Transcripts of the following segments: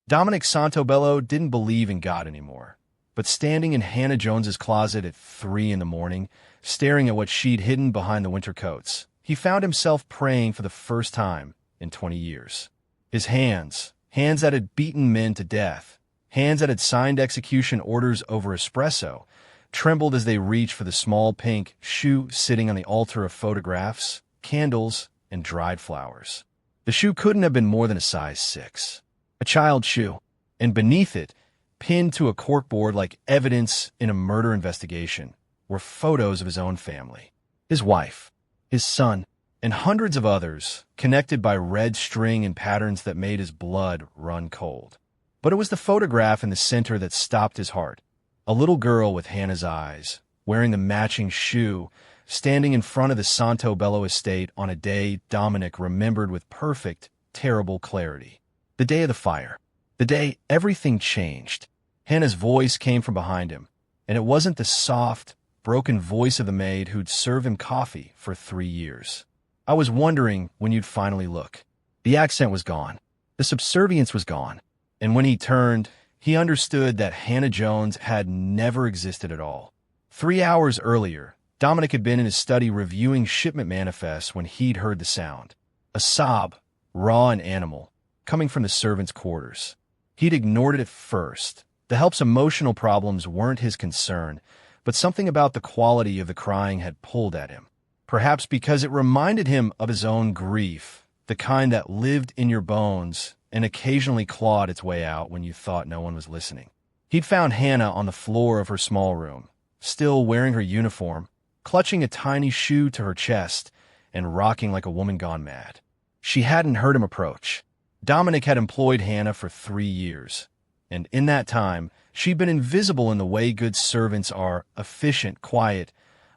Dominic Santobello didn't believe in God anymore, but standing in Hannah Jones's closet at 3 in the morning, staring at what she'd hidden behind the winter coats, he found himself praying for the first time in 20 years. His hands that had beaten men to death, hands that had signed execution orders over espresso, trembled as they reached for the small pink shoe sitting on the altar of photographs, candles, and dried flowers. The shoe couldn't have been more than a size 6. A child's shoe, and beneath it, pinned to a corkboard like evidence in a murder investigation, were photos of his own family, his wife, his son, and hundreds of others, connected by red string and patterns that made his blood run cold. But it was the photograph in the center that stopped his heart. A little girl with Hannah's eyes, wearing the matching shoe, standing in front of the Santobello estate on a day Dominic remembered with perfect, terrible clarity. The day of the fire. The day everything changed. Hannah's voice came from behind him, and it wasn't the soft, broken voice of the maid who'd served him coffee for 3 years. I was wondering when you'd finally look. The accent was gone. The subservience was gone. And when he turned, he understood that Hannah Jones had never existed at all. 3 hours earlier, Dominic had been in his study reviewing shipment manifests when he'd heard the sound. A sob, raw and animal, coming from the servants' quarters. He'd ignored it at first. The help's emotional problems weren't his concern, but something about the quality of the crying had pulled at him. Perhaps because it reminded him of his own grief, the kind that lived in your bones and occasionally clawed its way out when you thought no one was listening. He'd found Hannah on the floor of her small room, still wearing her uniform, clutching a tiny shoe to her chest and rocking like a woman gone mad. She hadn't heard him approach. Dominic had employed Hannah for 3 years, and in that time, she'd been invisible in the way good servants are, efficient, quiet,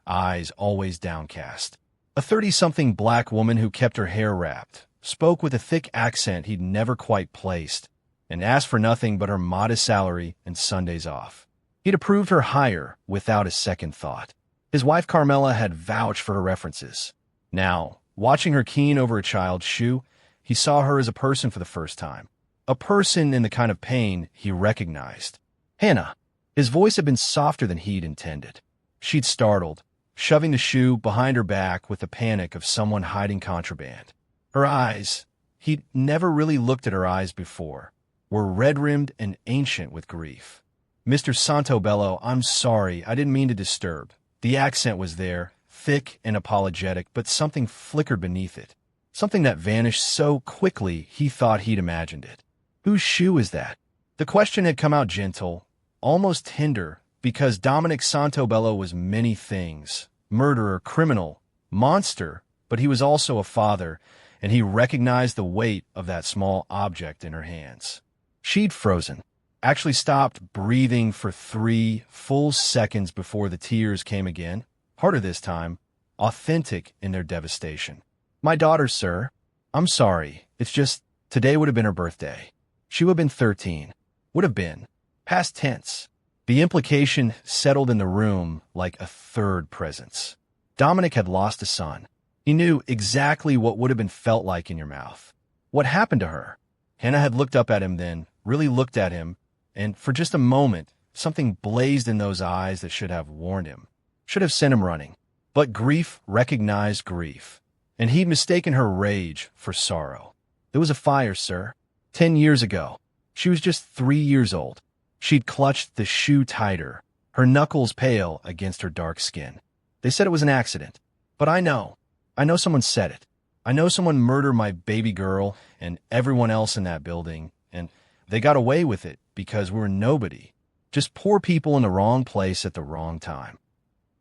eyes always downcast. A 30-something black woman who kept her hair wrapped, spoke with a thick accent he'd never quite placed, and asked for nothing but her modest salary and Sundays off. He'd approved her hire without a second thought. His wife Carmela had vouched for her references. Now, watching her keen over a child's shoe, he saw her as a person for the first time. A person in the kind of pain he recognized. Hannah. His voice had been softer than he'd intended. She'd startled, shoving the shoe behind her back with the panic of someone hiding contraband. Her eyes, he'd never really looked at her eyes before, were red-rimmed and ancient with grief. Mr. Santobello, I'm sorry, I didn't mean to disturb. The accent was there, thick and apologetic, but something flickered beneath it. Something that vanished so quickly he thought he'd imagined it. Whose shoe is that? The question had come out gentle, almost tender, because Dominic Santobello was many things. Murderer, criminal, monster, but he was also a father, and he recognized the weight of that small object in her hands. She'd frozen, actually stopped breathing for 3 full seconds before the tears came again, harder this time, authentic in their devastation. My daughter, sir. I'm sorry. It's just, today would have been her birthday. She would have been 13. Would have been. Past tense. The implication settled in the room like a third presence. Dominic had lost a son. He knew exactly what would have been felt like in your mouth. What happened to her? Hannah had looked up at him then, really looked at him, and for just a moment, something blazed in those eyes that should have warned him, should have sent him running. But grief recognized grief, and he'd mistaken her rage for sorrow. There was a fire, sir. 10 years ago. She was just 3 years old. She'd clutched the shoe tighter, her knuckles pale against her dark skin. They said it was an accident. But I know someone said it. I know someone murdered my baby girl and everyone else in that building, and they got away with it because we were nobody. Just poor people in the wrong place at the wrong time.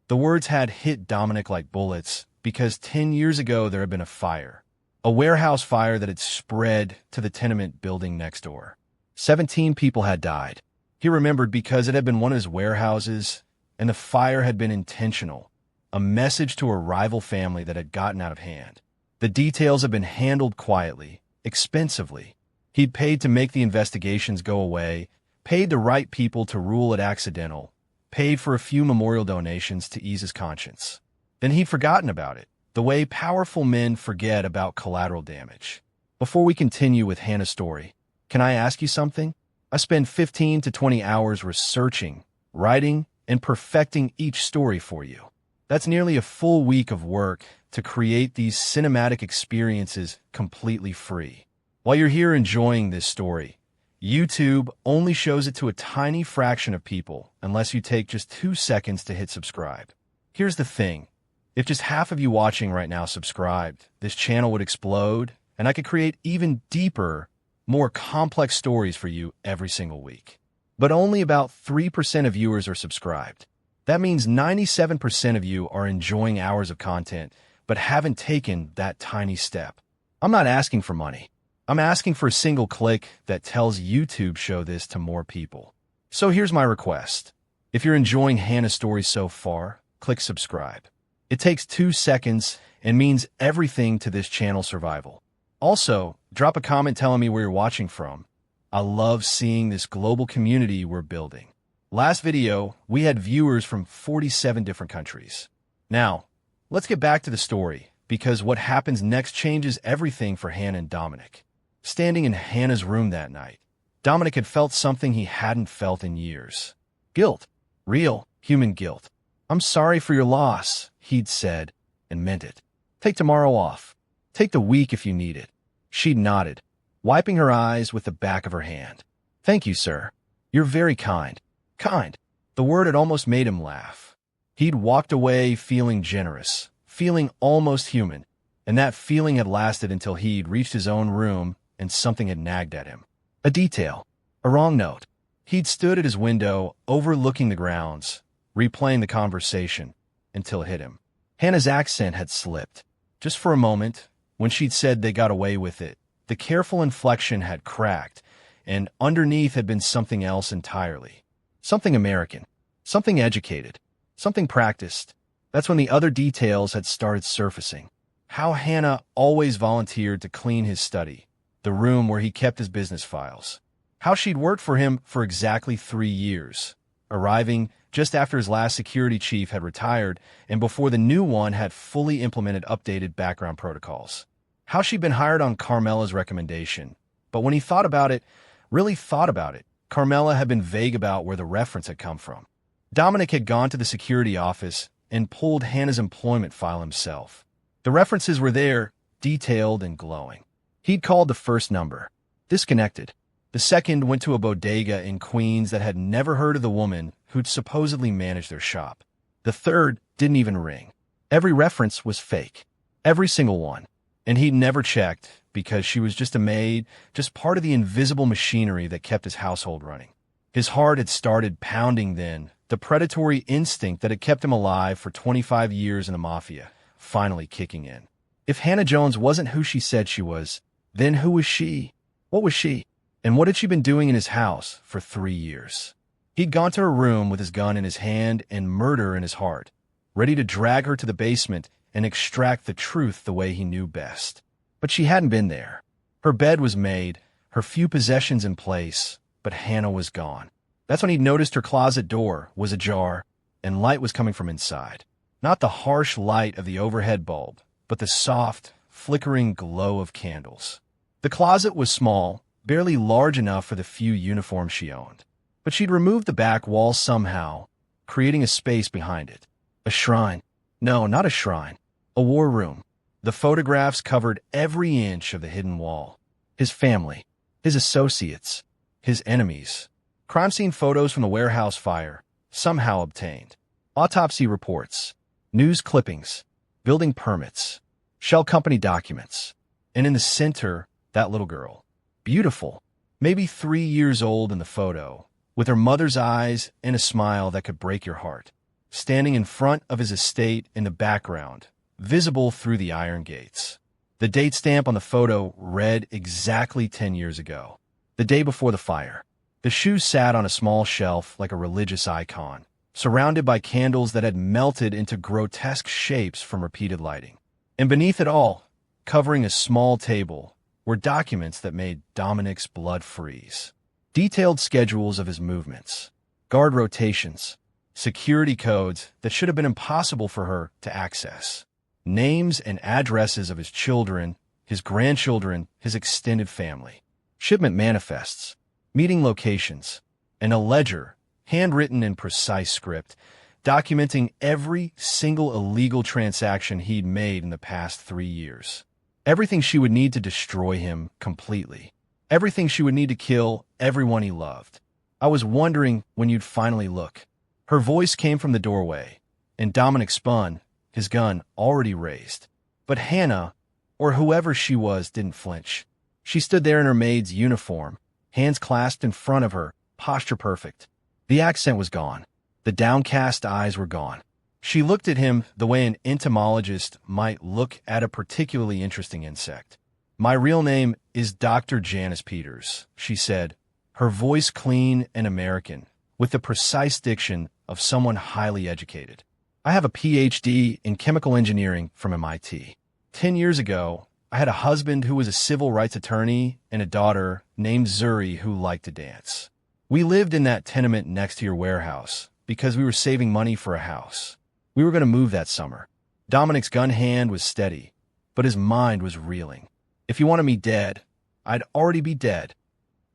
The words had hit Dominic like bullets because 10 years ago there had been a fire. A warehouse fire that had spread to the tenement building next door. 17 people had died. He remembered because it had been one of his warehouses, and the fire had been intentional. A message to a rival family that had gotten out of hand. The details had been handled quietly, expensively. He'd paid to make the investigations go away, paid the right people to rule it accidental, paid for a few memorial donations to ease his conscience. Then he'd forgotten about it, the way powerful men forget about collateral damage. Before we continue with Hannah's story, Can I ask you something? I spend 15 to 20 hours researching, writing, and perfecting each story for you. That's nearly a full week of work to create these cinematic experiences completely free. While you're here enjoying this story, YouTube only shows it to a tiny fraction of people unless you take just 2 seconds to hit subscribe. Here's the thing. If just half of you watching right now subscribed, this channel would explode, and I could create even deeper, more complex stories for you every single week. But only about 3% of viewers are subscribed. That means 97% of you are enjoying hours of content, but haven't taken that tiny step. I'm not asking for money. I'm asking for a single click that tells YouTube show this to more people. So here's my request. If you're enjoying Hannah's story so far, click subscribe. It takes 2 seconds and means everything to this channel's survival. Also, drop a comment telling me where you're watching from. I love seeing this global community we're building. Last video, we had viewers from 47 different countries. Now, let's get back to the story, because what happens next changes everything for Hannah and Dominic. Standing in Hannah's room that night, Dominic had felt something he hadn't felt in years. Guilt. Real, human guilt. "I'm sorry for your loss," he'd said, and meant it. "Take tomorrow off. Take the week if you need it." She nodded, wiping her eyes with the back of her hand. "Thank you, sir. You're very kind." Kind. The word had almost made him laugh. He'd walked away feeling generous, feeling almost human, and that feeling had lasted until he'd reached his own room and something had nagged at him. A detail. A wrong note. He'd stood at his window, overlooking the grounds, replaying the conversation, until it hit him. Hannah's accent had slipped. Just for a moment, when she'd said they got away with it, the careful inflection had cracked, and underneath had been something else entirely. Something American. Something educated. Something practiced. That's when the other details had started surfacing. How Hannah always volunteered to clean his study, the room where he kept his business files. How she'd worked for him for exactly 3 years, arriving just after his last security chief had retired and before the new one had fully implemented updated background protocols. How she'd been hired on Carmela's recommendation. But when he thought about it, really thought about it, Carmela had been vague about where the reference had come from. Dominic had gone to the security office and pulled Hannah's employment file himself. The references were there, detailed and glowing. He'd called the first number. Disconnected. The second went to a bodega in Queens that had never heard of the woman who'd supposedly managed their shop. The third didn't even ring. Every reference was fake. Every single one. And he'd never checked because she was just a maid, just part of the invisible machinery that kept his household running. His heart had started pounding then, the predatory instinct that had kept him alive for 25 years in the Mafia, finally kicking in. If Hannah Jones wasn't who she said she was, then who was she? What was she? And what had she been doing in his house for 3 years? He'd gone to her room with his gun in his hand and murder in his heart, ready to drag her to the basement and extract the truth the way he knew best. But she hadn't been there. Her bed was made, her few possessions in place, but Hannah was gone. That's when he noticed her closet door was ajar, and light was coming from inside. Not the harsh light of the overhead bulb, but the soft, flickering glow of candles. The closet was small, barely large enough for the few uniforms she owned. But she'd removed the back wall somehow, creating a space behind it. A shrine. No, not a shrine. A war room. The photographs covered every inch of the hidden wall. His family, his associates, his enemies. Crime scene photos from the warehouse fire, somehow obtained. Autopsy reports, news clippings, building permits, shell company documents. And in the center, that little girl. Beautiful, maybe 3 years old in the photo, with her mother's eyes and a smile that could break your heart. Standing in front of his estate in the background, visible through the iron gates. The date stamp on the photo read exactly 10 years ago, the day before the fire. The shoes sat on a small shelf like a religious icon, surrounded by candles that had melted into grotesque shapes from repeated lighting. And beneath it all, covering a small table, were documents that made Dominic's blood freeze. Detailed schedules of his movements, guard rotations, security codes that should have been impossible for her to access, names and addresses of his children, his grandchildren, his extended family. shipment manifests, meeting locations, and a ledger, handwritten in precise script, documenting every single illegal transaction he'd made in the past 3 years. Everything she would need to destroy him completely. Everything she would need to kill everyone he loved. I was wondering when you'd finally look. Her voice came from the doorway, and Dominic spun, his gun already raised. But Hannah, or whoever she was, didn't flinch. She stood there in her maid's uniform, hands clasped in front of her, posture perfect. The accent was gone. The downcast eyes were gone. She looked at him the way an entomologist might look at a particularly interesting insect. "My real name is Dr. Janice Peters," she said, her voice clean and American, with the precise diction of someone highly educated. "I have a PhD in chemical engineering from MIT. 10 years ago, I had a husband who was a civil rights attorney and a daughter named Zuri who liked to dance. We lived in that tenement next to your warehouse because we were saving money for a house. We were going to move that summer." Dominic's gun hand was steady, but his mind was reeling. "If you wanted me dead, I'd already be dead."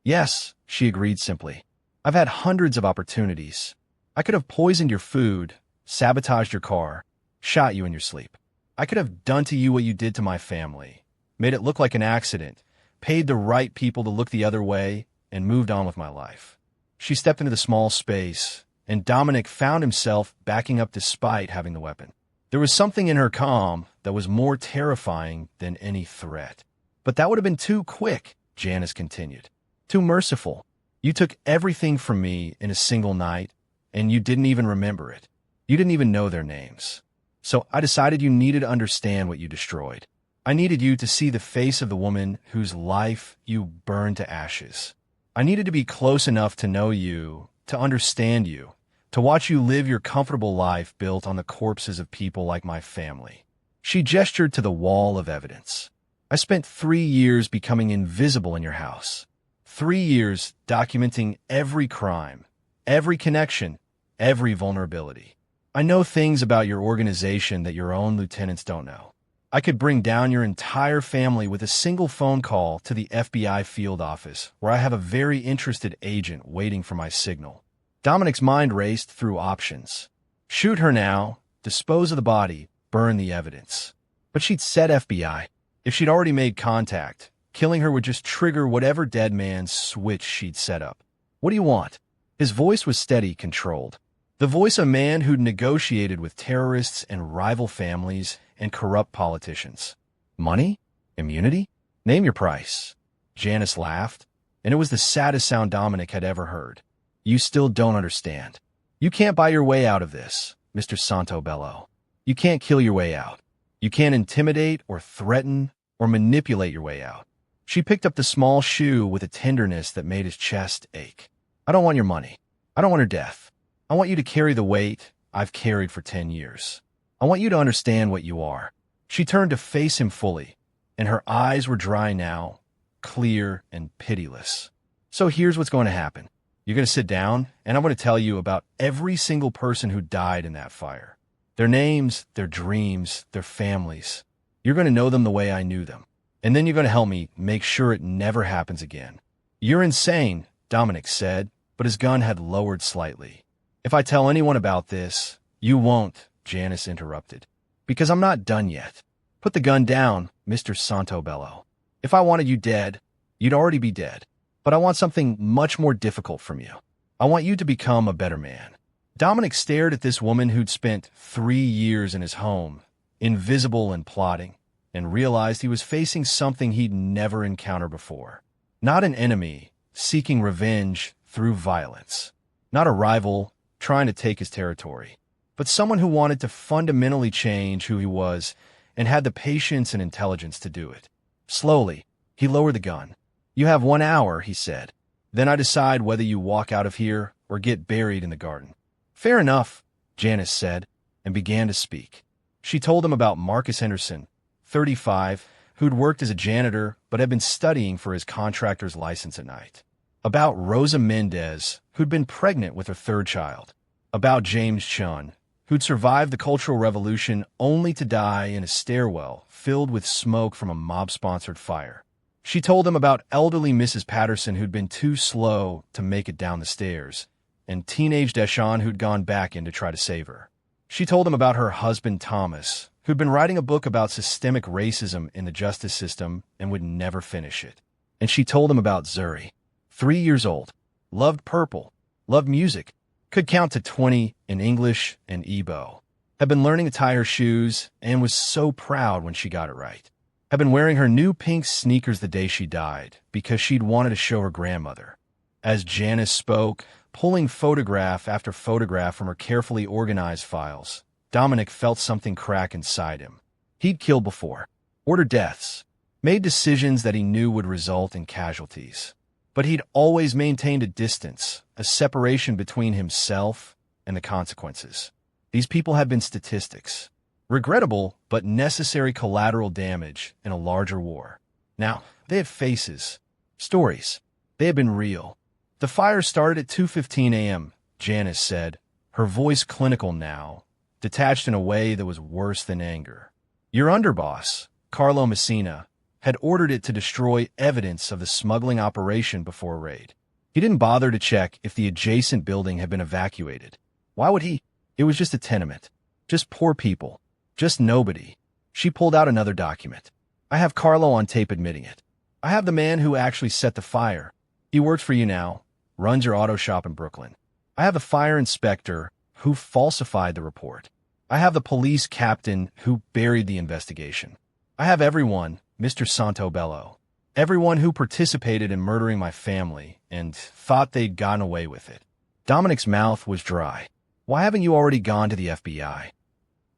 "Yes," she agreed simply. "I've had hundreds of opportunities. I could have poisoned your food, sabotaged your car, shot you in your sleep. I could have done to you what you did to my family, made it look like an accident, paid the right people to look the other way, and moved on with my life." She stepped into the small space, and Dominic found himself backing up despite having the weapon. There was something in her calm that was more terrifying than any threat. "But that would have been too quick," Janice continued. "Too merciful. You took everything from me in a single night, and you didn't even remember it. You didn't even know their names. So I decided you needed to understand what you destroyed. I needed you to see the face of the woman whose life you burned to ashes. I needed to be close enough to know you, to understand you, to watch you live your comfortable life built on the corpses of people like my family." She gestured to the wall of evidence. "I spent 3 years becoming invisible in your house. 3 years documenting every crime, every connection, every vulnerability. I know things about your organization that your own lieutenants don't know. I could bring down your entire family with a single phone call to the FBI field office, where I have a very interested agent waiting for my signal." Dominic's mind raced through options. Shoot her now, dispose of the body, burn the evidence. But she'd said FBI. If she'd already made contact, killing her would just trigger whatever dead man's switch she'd set up. "What do you want?" His voice was steady, controlled. The voice of a man who'd negotiated with terrorists and rival families and corrupt politicians. "Money? Immunity? Name your price." Janice laughed, and it was the saddest sound Dominic had ever heard. "You still don't understand. You can't buy your way out of this, Mr. Santobello. You can't kill your way out. You can't intimidate or threaten or manipulate your way out." She picked up the small shoe with a tenderness that made his chest ache. "I don't want your money. I don't want her death. I want you to carry the weight I've carried for 10 years. I want you to understand what you are." She turned to face him fully, and her eyes were dry now, clear and pitiless. "So here's what's going to happen. You're going to sit down, and I'm going to tell you about every single person who died in that fire. Their names, their dreams, their families. You're going to know them the way I knew them. And then you're going to help me make sure it never happens again." "You're insane," Dominic said, but his gun had lowered slightly. "If I tell anyone about this, you won't," Janice interrupted. "Because I'm not done yet. Put the gun down, Mr. Santobello. If I wanted you dead, you'd already be dead. But I want something much more difficult from you. I want you to become a better man." Dominic stared at this woman who'd spent 3 years in his home, invisible and plotting, and realized he was facing something he'd never encountered before. Not an enemy seeking revenge through violence. Not a rival trying to take his territory. But someone who wanted to fundamentally change who he was and had the patience and intelligence to do it. Slowly, he lowered the gun. "You have 1 hour," he said. "Then I decide whether you walk out of here or get buried in the garden." "Fair enough," Janice said, and began to speak. She told him about Marcus Henderson, 35, who'd worked as a janitor but had been studying for his contractor's license at night. About Rosa Mendez, who'd been pregnant with her 3rd child. About James Chun, who'd survived the Cultural Revolution only to die in a stairwell filled with smoke from a mob-sponsored fire. She told him about elderly Mrs. Patterson who'd been too slow to make it down the stairs, and teenage Deshawn who'd gone back in to try to save her. She told him about her husband Thomas, who'd been writing a book about systemic racism in the justice system and would never finish it. And she told him about Zuri, 3 years old, loved purple, loved music, could count to 20 in English and Igbo, had been learning to tie her shoes and was so proud when she got it right, had been wearing her new pink sneakers the day she died because she'd wanted to show her grandmother. As Janice spoke, pulling photograph after photograph from her carefully organized files, Dominic felt something crack inside him. He'd killed before, ordered deaths, made decisions that he knew would result in casualties. But he'd always maintained a distance, a separation between himself and the consequences. These people had been statistics, regrettable but necessary collateral damage in a larger war. Now, they had faces, stories. They had been real. The fire started at 2:15 a.m., Janice said, her voice clinical now, detached in a way that was worse than anger. Your underboss, Carlo Messina, had ordered it to destroy evidence of the smuggling operation before a raid. He didn't bother to check if the adjacent building had been evacuated. Why would he? It was just a tenement. Just poor people. Just nobody. She pulled out another document. I have Carlo on tape admitting it. I have the man who actually set the fire. He works for you now, runs your auto shop in Brooklyn. I have the fire inspector who falsified the report. I have the police captain who buried the investigation. I have everyone, Mr. Santobello. Everyone who participated in murdering my family and thought they'd gotten away with it. Dominic's mouth was dry. Why haven't you already gone to the FBI?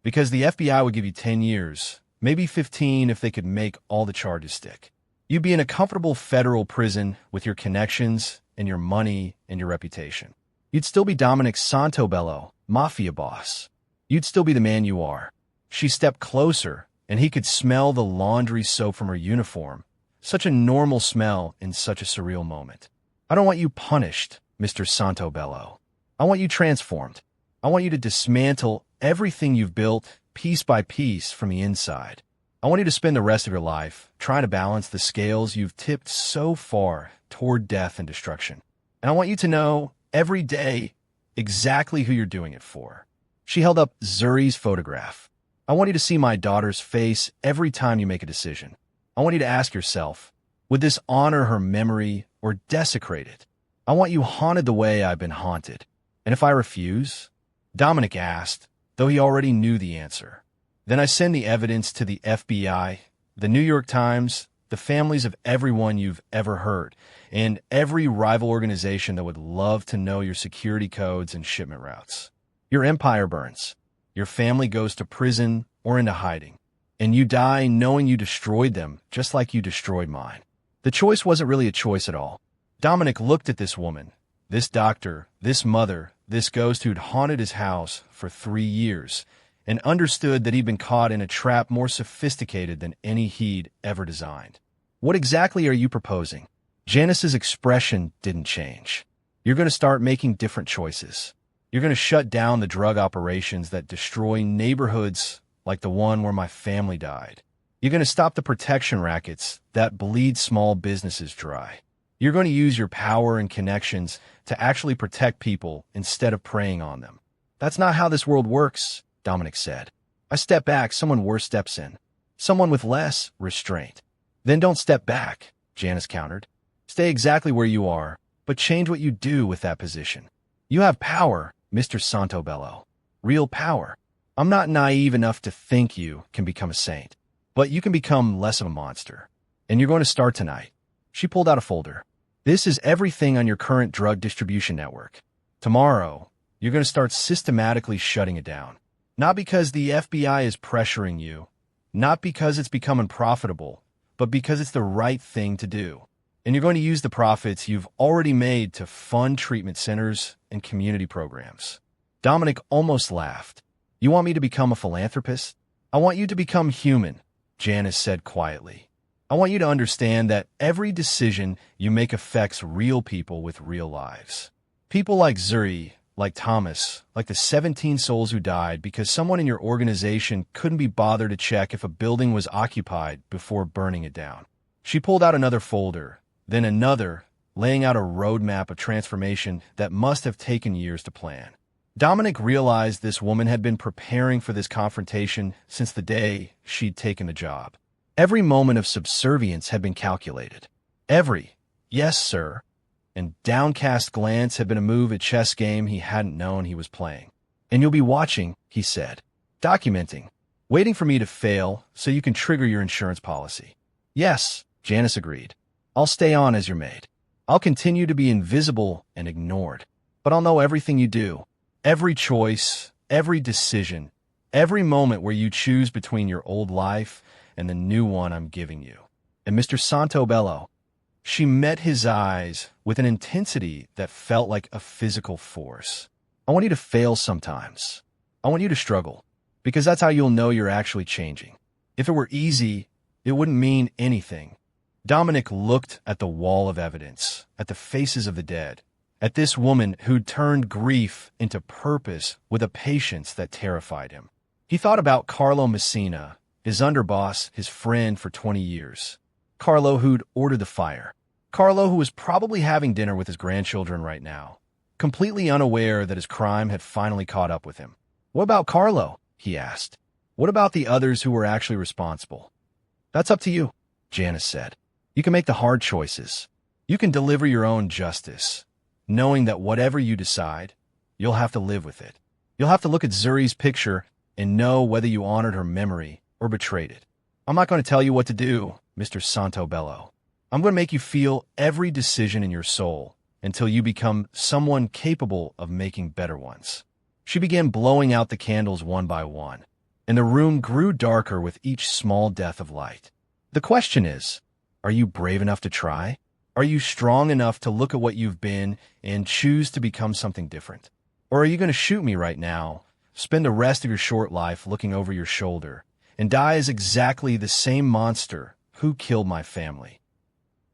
Because the FBI would give you 10 years, maybe 15 if they could make all the charges stick. You'd be in a comfortable federal prison with your connections and your money and your reputation. You'd still be Dominic Santobello, Mafia boss. You'd still be the man you are. She stepped closer, and he could smell the laundry soap from her uniform. Such a normal smell in such a surreal moment. I don't want you punished, Mr. Santobello. I want you transformed. I want you to dismantle everything you've built piece by piece from the inside. I want you to spend the rest of your life trying to balance the scales you've tipped so far toward death and destruction. And I want you to know every day exactly who you're doing it for. She held up Zuri's photograph. I want you to see my daughter's face every time you make a decision. I want you to ask yourself, would this honor her memory or desecrate it? I want you haunted the way I've been haunted. And if I refuse? Dominic asked, though he already knew the answer. Then I send the evidence to the FBI, the New York Times, the families of everyone you've ever heard, and every rival organization that would love to know your security codes and shipment routes. Your empire burns. Your family goes to prison or into hiding, and you die knowing you destroyed them just like you destroyed mine. The choice wasn't really a choice at all. Dominic looked at this woman, this doctor, this mother, this ghost who'd haunted his house for 3 years, and understood that he'd been caught in a trap more sophisticated than any he'd ever designed. What exactly are you proposing? Janice's expression didn't change. You're going to start making different choices. You're going to shut down the drug operations that destroy neighborhoods like the one where my family died. You're going to stop the protection rackets that bleed small businesses dry. You're going to use your power and connections to actually protect people instead of preying on them. That's not how this world works, Dominic said. I step back, someone worse steps in. Someone with less restraint. Then don't step back, Janice countered. Stay exactly where you are, but change what you do with that position. You have power, Mr. Santobello. Real power. I'm not naive enough to think you can become a saint, but you can become less of a monster. And you're going to start tonight. She pulled out a folder. This is everything on your current drug distribution network. Tomorrow, you're going to start systematically shutting it down. Not because the FBI is pressuring you, not because it's become unprofitable, but because it's the right thing to do. And you're going to use the profits you've already made to fund treatment centers and community programs. Dominic almost laughed. You want me to become a philanthropist? I want you to become human, Janice said quietly. I want you to understand that every decision you make affects real people with real lives. People like Zuri, like Thomas, like the 17 souls who died because someone in your organization couldn't be bothered to check if a building was occupied before burning it down. She pulled out another folder, then another, laying out a roadmap of transformation that must have taken years to plan. Dominic realized this woman had been preparing for this confrontation since the day she'd taken the job. Every moment of subservience had been calculated. Every, "Yes, sir," and downcast glance had been a move at chess game he hadn't known he was playing. "And you'll be watching," he said, "documenting, waiting for me to fail so you can trigger your insurance policy." "Yes," Janice agreed. "I'll stay on as your maid. I'll continue to be invisible and ignored, but I'll know everything you do, every choice, every decision, every moment where you choose between your old life and the new one I'm giving you." And Mr. Santobello, she met his eyes with an intensity that felt like a physical force. "I want you to fail sometimes. I want you to struggle, because that's how you'll know you're actually changing. If it were easy, it wouldn't mean anything." Dominic looked at the wall of evidence, at the faces of the dead, at this woman who'd turned grief into purpose with a patience that terrified him. He thought about Carlo Messina, his underboss, his friend for 20 years. Carlo who'd ordered the fire. Carlo who was probably having dinner with his grandchildren right now, completely unaware that his crime had finally caught up with him. "What about Carlo?" he asked. "What about the others who were actually responsible?" "That's up to you," Janice said. "You can make the hard choices. You can deliver your own justice, knowing that whatever you decide, you'll have to live with it. You'll have to look at Zuri's picture and know whether you honored her memory or betrayed it. I'm not going to tell you what to do, Mr. Santobello. I'm going to make you feel every decision in your soul until you become someone capable of making better ones." She began blowing out the candles one by one, and the room grew darker with each small death of light. "The question is, are you brave enough to try? Are you strong enough to look at what you've been and choose to become something different? Or are you going to shoot me right now, spend the rest of your short life looking over your shoulder, and die as exactly the same monster who killed my family?"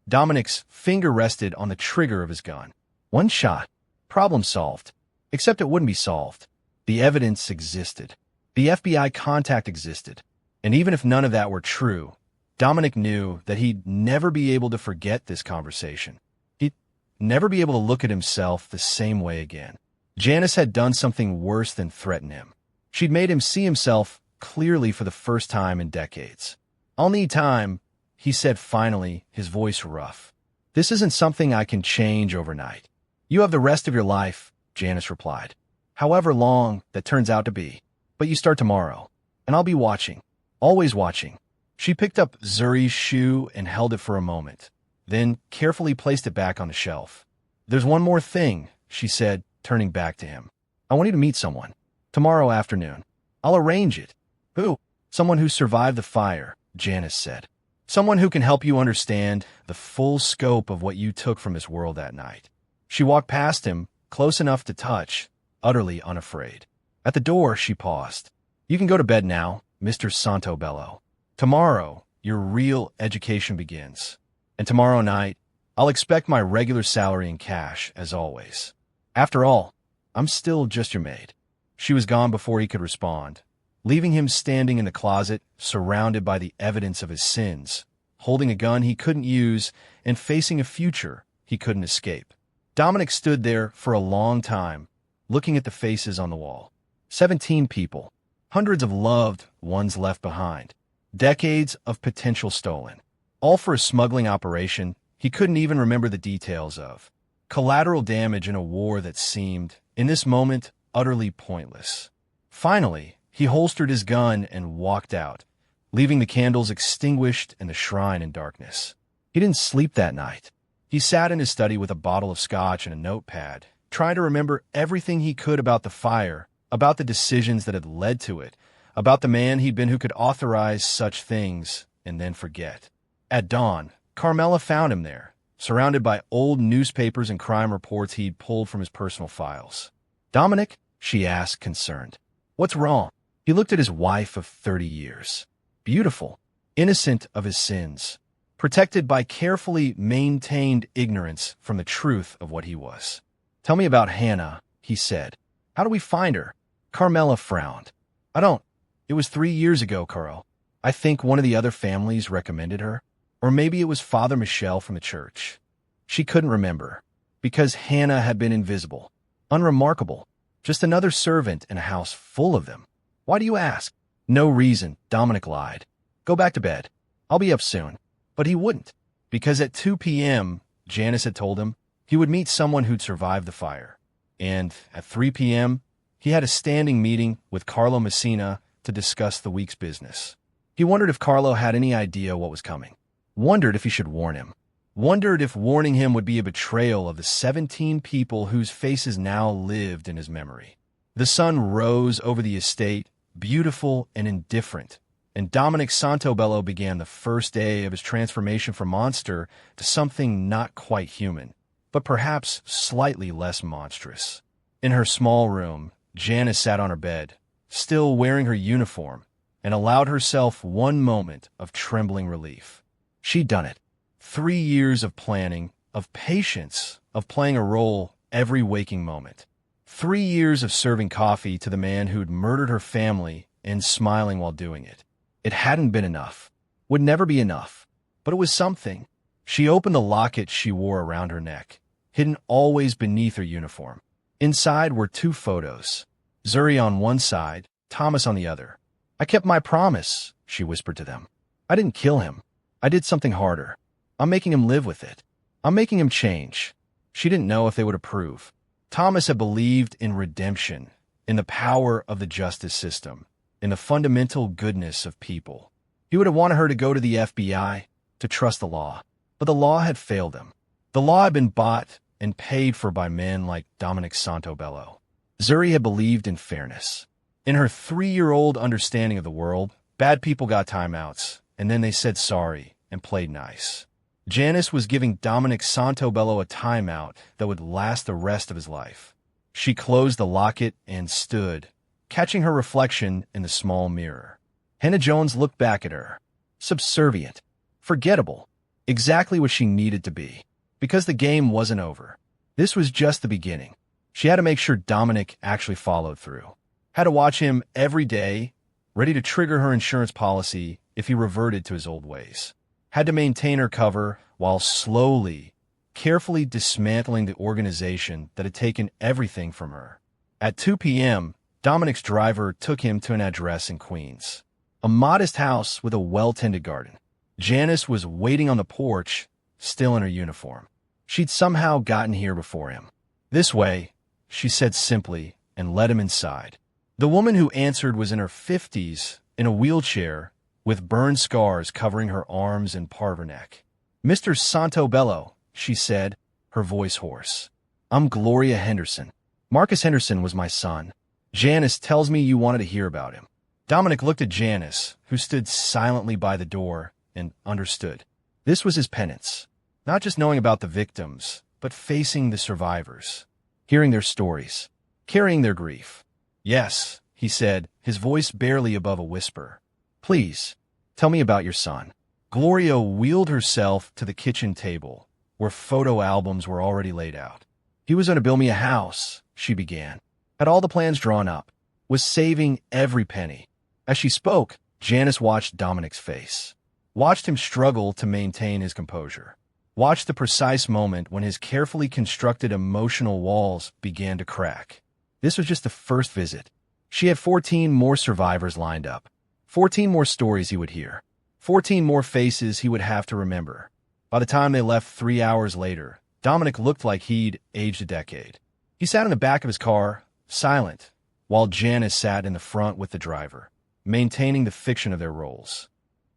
Dominic's finger rested on the trigger of his gun. One shot. Problem solved. Except it wouldn't be solved. The evidence existed. The FBI contact existed. And even if none of that were true, Dominic knew that he'd never be able to forget this conversation. He'd never be able to look at himself the same way again. Janice had done something worse than threaten him. She'd made him see himself clearly for the first time in decades. "I'll need time," he said finally, his voice rough. "This isn't something I can change overnight." "You have the rest of your life," Janice replied. "However long that turns out to be. But you start tomorrow. And I'll be watching. Always watching." She picked up Zuri's shoe and held it for a moment, then carefully placed it back on the shelf. "There's one more thing," she said, turning back to him. "I want you to meet someone. Tomorrow afternoon. I'll arrange it." "Who?" "Someone who survived the fire," Janice said. "Someone who can help you understand the full scope of what you took from this world that night." She walked past him, close enough to touch, utterly unafraid. At the door, she paused. "You can go to bed now, Mr. Santobello. Tomorrow, your real education begins. And tomorrow night, I'll expect my regular salary in cash, as always. After all, I'm still just your maid." She was gone before he could respond, leaving him standing in the closet, surrounded by the evidence of his sins, holding a gun he couldn't use and facing a future he couldn't escape. Dominic stood there for a long time, looking at the faces on the wall. 17 people, hundreds of loved ones left behind. Decades of potential stolen, all for a smuggling operation he couldn't even remember the details of. Collateral damage in a war that seemed, in this moment, utterly pointless. Finally, he holstered his gun and walked out, leaving the candles extinguished and the shrine in darkness. He didn't sleep that night. He sat in his study with a bottle of scotch and a notepad, trying to remember everything he could about the fire, about the decisions that had led to it, about the man he'd been who could authorize such things and then forget. At dawn, Carmela found him there, surrounded by old newspapers and crime reports he'd pulled from his personal files. "Dominic?" she asked, concerned. "What's wrong?" He looked at his wife of 30 years. Beautiful, innocent of his sins, protected by carefully maintained ignorance from the truth of what he was. "Tell me about Hannah," he said. "How do we find her?" Carmela frowned. "I don't. It was 3 years ago, Carl. I think one of the other families recommended her." Or maybe it was Father Michel from the church. She couldn't remember, because Hannah had been invisible, unremarkable, just another servant in a house full of them. Why do you ask? No reason, Dominic lied. Go back to bed. I'll be up soon. But he wouldn't, because at 2 p.m., Janice had told him, he would meet someone who'd survived the fire. And at 3 p.m., he had a standing meeting with Carlo Messina to discuss the week's business. He wondered if Carlo had any idea what was coming. Wondered if he should warn him. Wondered if warning him would be a betrayal of the 17 people whose faces now lived in his memory. The sun rose over the estate, beautiful and indifferent, and Dominic Santobello began the first day of his transformation from monster to something not quite human, but perhaps slightly less monstrous. In her small room, Janice sat on her bed, still wearing her uniform, and allowed herself one moment of trembling relief. She'd done it. 3 years of planning, of patience, of playing a role every waking moment. 3 years of serving coffee to the man who'd murdered her family and smiling while doing it. It hadn't been enough. Would never be enough. But it was something. She opened the locket she wore around her neck, hidden always beneath her uniform. Inside were 2 photos. Zuri on one side, Thomas on the other. I kept my promise, she whispered to them. I didn't kill him. I did something harder. I'm making him live with it. I'm making him change. She didn't know if they would approve. Thomas had believed in redemption, in the power of the justice system, in the fundamental goodness of people. He would have wanted her to go to the FBI, to trust the law. But the law had failed him. The law had been bought and paid for by men like Dominic Santobello. Zuri had believed in fairness. In her 3-year-old understanding of the world, bad people got timeouts, and then they said sorry and played nice. Janice was giving Dominic Santobello a timeout that would last the rest of his life. She closed the locket and stood, catching her reflection in the small mirror. Hannah Jones looked back at her, subservient, forgettable, exactly what she needed to be, because the game wasn't over. This was just the beginning. She had to make sure Dominic actually followed through. Had to watch him every day, ready to trigger her insurance policy if he reverted to his old ways. Had to maintain her cover while slowly, carefully dismantling the organization that had taken everything from her. At 2 p.m., Dominic's driver took him to an address in Queens. A modest house with a well-tended garden. Janice was waiting on the porch, still in her uniform. She'd somehow gotten here before him. This way, she said simply, and led him inside. The woman who answered was in her 50s, in a wheelchair, with burn scars covering her arms and part of her neck. Mr. Santobello, she said, her voice hoarse. I'm Gloria Henderson. Marcus Henderson was my son. Janice tells me you wanted to hear about him. Dominic looked at Janice, who stood silently by the door, and understood. This was his penance. Not just knowing about the victims, but facing the survivors. Hearing their stories. Carrying their grief. Yes, he said, his voice barely above a whisper. Please, tell me about your son. Gloria wheeled herself to the kitchen table, where photo albums were already laid out. He was going to build me a house, she began. Had all the plans drawn up. Was saving every penny. As she spoke, Janice watched Dominic's face. Watched him struggle to maintain his composure. Watched the precise moment when his carefully constructed emotional walls began to crack. This was just the first visit. She had 14 more survivors lined up. 14 more stories he would hear. 14 more faces he would have to remember. By the time they left 3 hours later, Dominic looked like he'd aged a decade. He sat in the back of his car, silent, while Janice sat in the front with the driver, maintaining the fiction of their roles.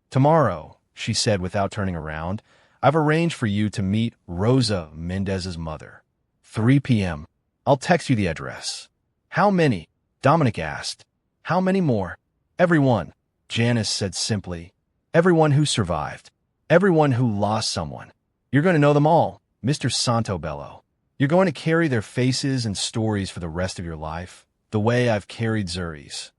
Tomorrow, she said without turning around, I've arranged for you to meet Rosa Mendez's mother. 3 p.m. I'll text you the address. How many? Dominic asked. How many more? Everyone, Janice said simply. Everyone who survived. Everyone who lost someone. You're going to know them all, Mr. Santobello. You're going to carry their faces and stories for the rest of your life, the way I've carried Zuri's.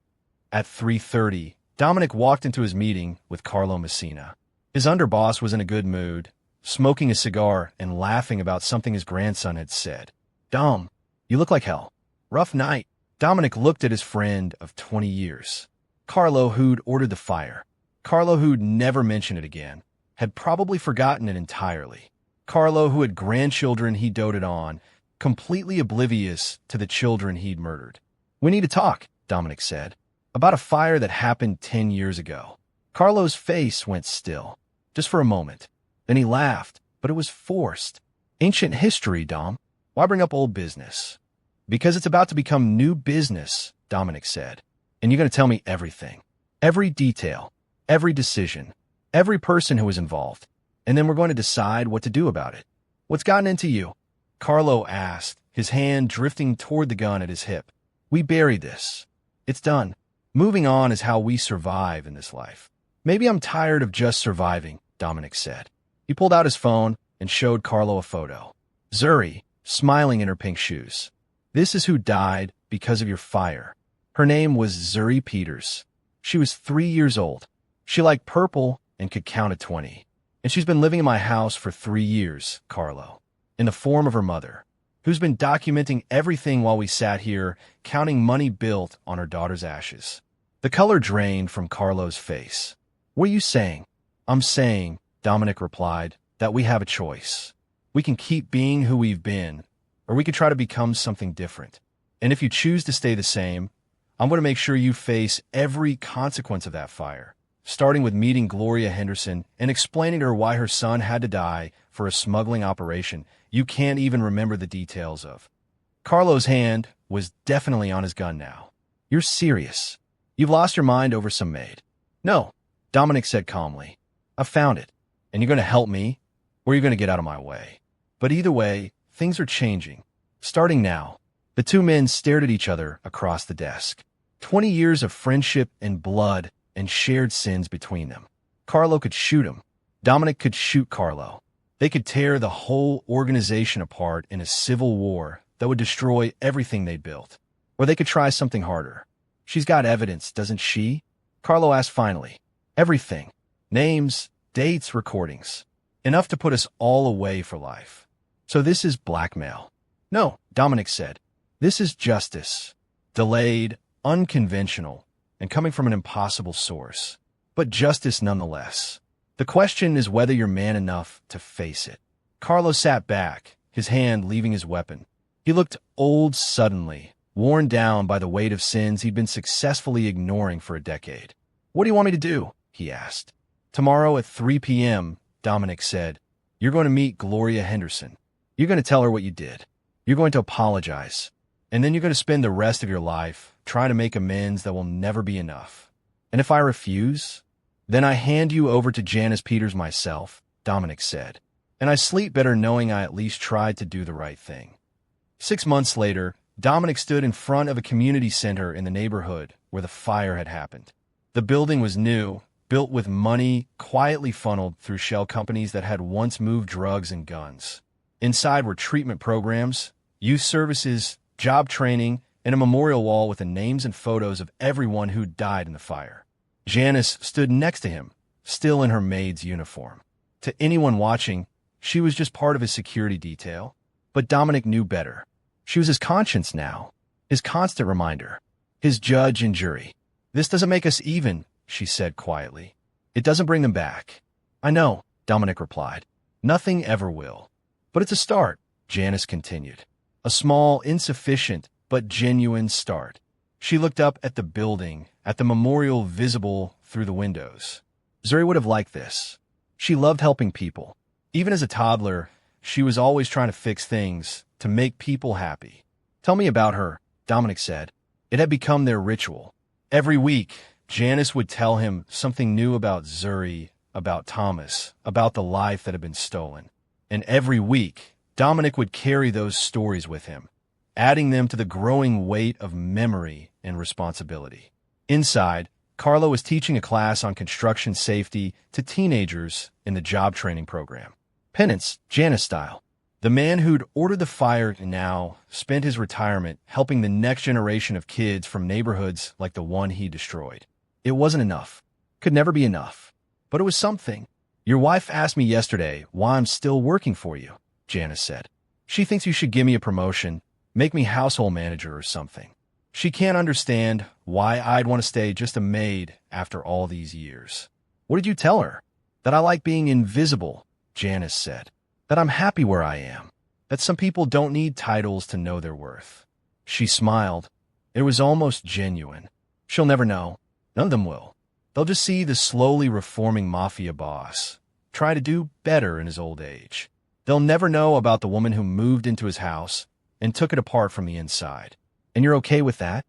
At 3:30, Dominic walked into his meeting with Carlo Messina. His underboss was in a good mood, smoking a cigar and laughing about something his grandson had said. Dom, you look like hell. Rough night. Dominic looked at his friend of 20 years. Carlo, who'd ordered the fire. Carlo, who'd never mention it again. had probably forgotten it entirely. Carlo, who had grandchildren he doted on, completely oblivious to the children he'd murdered. "We need to talk," Dominic said, "about a fire that happened 10 years ago." Carlo's face went still, just for a moment. Then he laughed, but it was forced. "Ancient history, Dom. Why bring up old business?" "Because it's about to become new business," Dominic said. "And you're going to tell me everything. Every detail, every decision, every person who was involved. And then we're going to decide what to do about it." "What's gotten into you?" Carlo asked, his hand drifting toward the gun at his hip. "We buried this. It's done. Moving on is how we survive in this life." "Maybe I'm tired of just surviving," Dominic said. He pulled out his phone and showed Carlo a photo. Zuri, smiling in her pink shoes. "This is who died because of your fire." Her name was Zuri Peters. She was 3 years old. She liked purple and could count to 20. "And she's been living in my house for 3 years, Carlo, in the form of her mother, who's been documenting everything while we sat here, counting money built on her daughter's ashes." The color drained from Carlo's face. "What are you saying?" "I'm saying," Dominic replied, "that we have a choice. We can keep being who we've been, or we could try to become something different. And if you choose to stay the same, I'm going to make sure you face every consequence of that fire, starting with meeting Gloria Henderson and explaining to her why her son had to die for a smuggling operation you can't even remember the details of." Carlo's hand was definitely on his gun now. "You're serious? You've lost your mind over some maid?" "No," Dominic said calmly. "I found it. And you're going to help me, or you're going to get out of my way. But either way, things are changing. Starting now." The two men stared at each other across the desk. 20 years of friendship and blood and shared sins between them. Carlo could shoot him. Dominic could shoot Carlo. They could tear the whole organization apart in a civil war that would destroy everything they built. Or they could try something harder. "She's got evidence, doesn't she?" Carlo asked finally. "Everything. Names, dates, recordings. Enough to put us all away for life." "So this is blackmail?" "No," Dominic said. "This is justice. Delayed, unconventional, and coming from an impossible source. But justice nonetheless. The question is whether you're man enough to face it." Carlo sat back, his hand leaving his weapon. He looked old suddenly, worn down by the weight of sins he'd been successfully ignoring for a decade. "What do you want me to do?" he asked. "Tomorrow at 3 p.m., Dominic said, you're going to meet Gloria Henderson. You're going to tell her what you did. You're going to apologize. And then you're going to spend the rest of your life trying to make amends that will never be enough. And if I refuse, then I hand you over to Janice Peters myself," Dominic said. "And I sleep better knowing I at least tried to do the right thing." 6 months later, Dominic stood in front of a community center in the neighborhood where the fire had happened. The building was new, built with money quietly funneled through shell companies that had once moved drugs and guns. Inside were treatment programs, youth services, job training, and a memorial wall with the names and photos of everyone who'd died in the fire. Janice stood next to him, still in her maid's uniform. To anyone watching, she was just part of his security detail. But Dominic knew better. She was his conscience now, his constant reminder, his judge and jury. "This doesn't make us even," she said quietly. "It doesn't bring them back." "I know," Dominic replied. "Nothing ever will. But it's a start," Janice continued. "A small, insufficient, but genuine start." She looked up at the building, at the memorial visible through the windows. Zuri would have liked this. She loved helping people. Even as a toddler, she was always trying to fix things, to make people happy. "Tell me about her," Dominic said. It had become their ritual. Every week, Janice would tell him something new about Zuri, about Thomas, about the life that had been stolen. And every week, Dominic would carry those stories with him, adding them to the growing weight of memory and responsibility. Inside, Carlo was teaching a class on construction safety to teenagers in the job training program. Penance, Janice style. The man who'd ordered the fire now spent his retirement helping the next generation of kids from neighborhoods like the one he destroyed. It wasn't enough. Could never be enough. But it was something. "Your wife asked me yesterday why I'm still working for you," Janice said. "She thinks you should give me a promotion, make me household manager or something. She can't understand why I'd want to stay just a maid after all these years." "What did you tell her?" That I like being invisible, Janice said. That I'm happy where I am. That some people don't need titles to know their worth. She smiled. It was almost genuine. She'll never know. None of them will. They'll just see the slowly reforming Mafia boss try to do better in his old age. They'll never know about the woman who moved into his house and took it apart from the inside. And you're okay with that?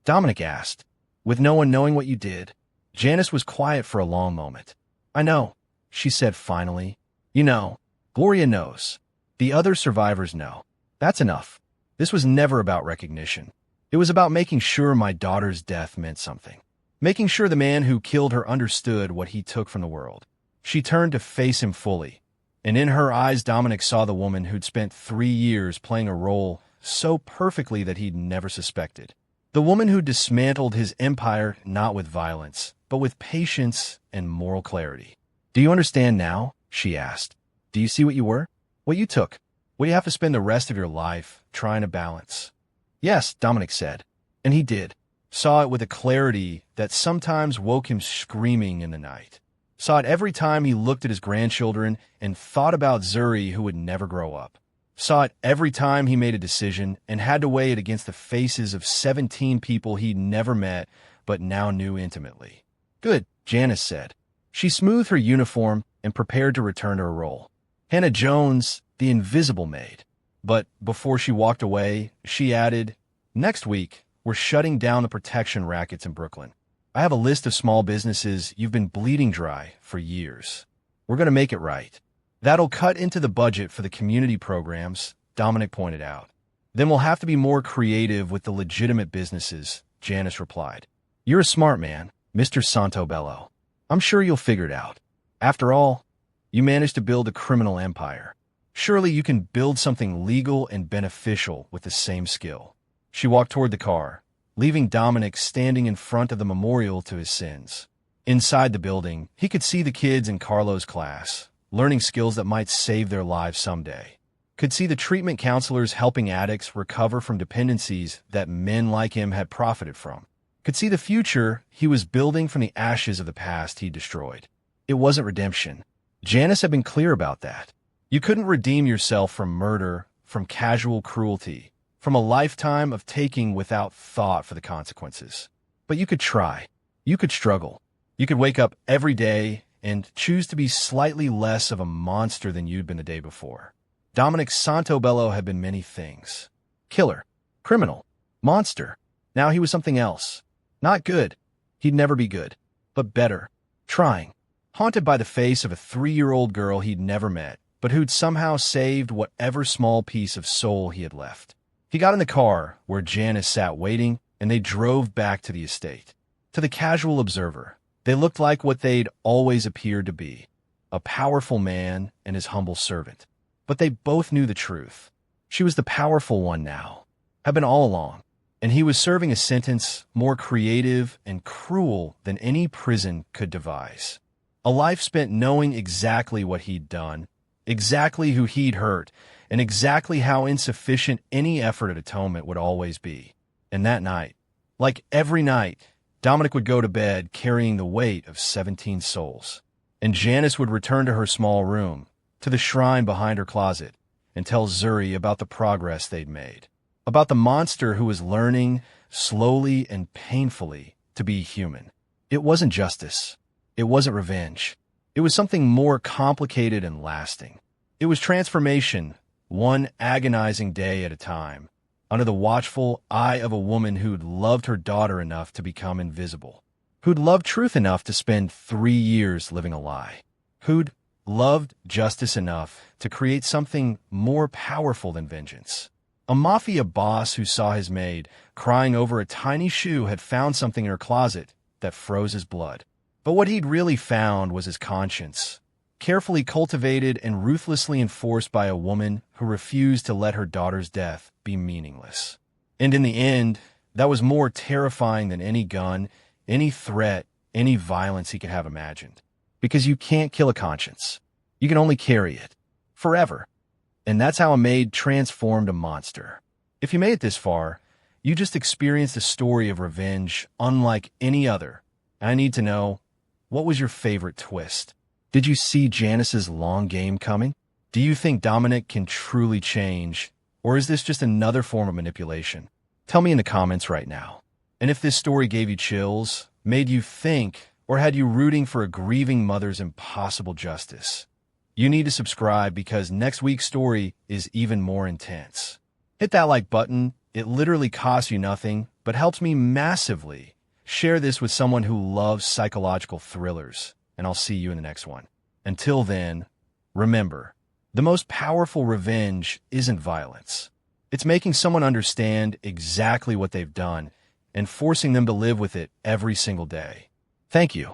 Dominic asked. With no one knowing what you did? Janice was quiet for a long moment. I know, she said finally. You know, Gloria knows. The other survivors know. That's enough. This was never about recognition. It was about making sure my daughter's death meant something. Making sure the man who killed her understood what he took from the world. She turned to face him fully, and in her eyes Dominic saw the woman who'd spent 3 years playing a role so perfectly that he'd never suspected. The woman who dismantled his empire not with violence, but with patience and moral clarity. Do you understand now? She asked. Do you see what you were? What you took? What you have to spend the rest of your life trying to balance? Yes, Dominic said. And he did. Saw it with a clarity that sometimes woke him screaming in the night. Saw it every time he looked at his grandchildren and thought about Zuri who would never grow up. Saw it every time he made a decision and had to weigh it against the faces of 17 people he'd never met but now knew intimately. Good, Janice said. She smoothed her uniform and prepared to return to her role. Hannah Jones, the invisible maid. But before she walked away, she added, Next week, we're shutting down the protection rackets in Brooklyn. I have a list of small businesses you've been bleeding dry for years. We're going to make it right. That'll cut into the budget for the community programs, Dominic pointed out. Then we'll have to be more creative with the legitimate businesses, Janice replied. You're a smart man, Mr. Santobello. I'm sure you'll figure it out. After all, you managed to build a criminal empire. Surely you can build something legal and beneficial with the same skill. She walked toward the car, leaving Dominic standing in front of the memorial to his sins. Inside the building, he could see the kids in Carlo's class, learning skills that might save their lives someday. Could see the treatment counselors helping addicts recover from dependencies that men like him had profited from. Could see the future he was building from the ashes of the past he destroyed. It wasn't redemption. Janice had been clear about that. You couldn't redeem yourself from murder, from casual cruelty, from a lifetime of taking without thought for the consequences. But you could try. You could struggle. You could wake up every day and choose to be slightly less of a monster than you'd been the day before. Dominic Santobello had been many things. Killer, criminal, monster. Now he was something else. Not good. He'd never be good. But better. Trying. Haunted by the face of a 3-year-old girl he'd never met, but who'd somehow saved whatever small piece of soul he had left. He got in the car where Janice sat waiting, and they drove back to the estate. To the casual observer, they looked like what they'd always appeared to be, a powerful man and his humble servant. But they both knew the truth. She was the powerful one now, had been all along, and he was serving a sentence more creative and cruel than any prison could devise. A life spent knowing exactly what he'd done, exactly who he'd hurt, and exactly how insufficient any effort at atonement would always be. And that night, like every night, Dominic would go to bed carrying the weight of 17 souls. And Janice would return to her small room, to the shrine behind her closet, and tell Zuri about the progress they'd made. About the monster who was learning, slowly and painfully, to be human. It wasn't justice. It wasn't revenge. It was something more complicated and lasting. It was transformation, one agonizing day at a time, under the watchful eye of a woman who'd loved her daughter enough to become invisible, who'd loved truth enough to spend 3 years living a lie, who'd loved justice enough to create something more powerful than vengeance. A mafia boss who saw his maid crying over a tiny shoe had found something in her closet that froze his blood. But what he'd really found was his conscience, carefully cultivated and ruthlessly enforced by a woman who refused to let her daughter's death be meaningless. And in the end, that was more terrifying than any gun, any threat, any violence he could have imagined. Because you can't kill a conscience. You can only carry it. Forever. And that's how a maid transformed a monster. If you made it this far, you just experienced a story of revenge unlike any other. And I need to know, what was your favorite twist? Did you see Janice's long game coming? Do you think Dominic can truly change, or is this just another form of manipulation? Tell me in the comments right now. And if this story gave you chills, made you think, or had you rooting for a grieving mother's impossible justice, you need to subscribe because next week's story is even more intense. Hit that like button. It literally costs you nothing, but helps me massively. Share this with someone who loves psychological thrillers, and I'll see you in the next one. Until then, remember, the most powerful revenge isn't violence. It's making someone understand exactly what they've done and forcing them to live with it every single day. Thank you.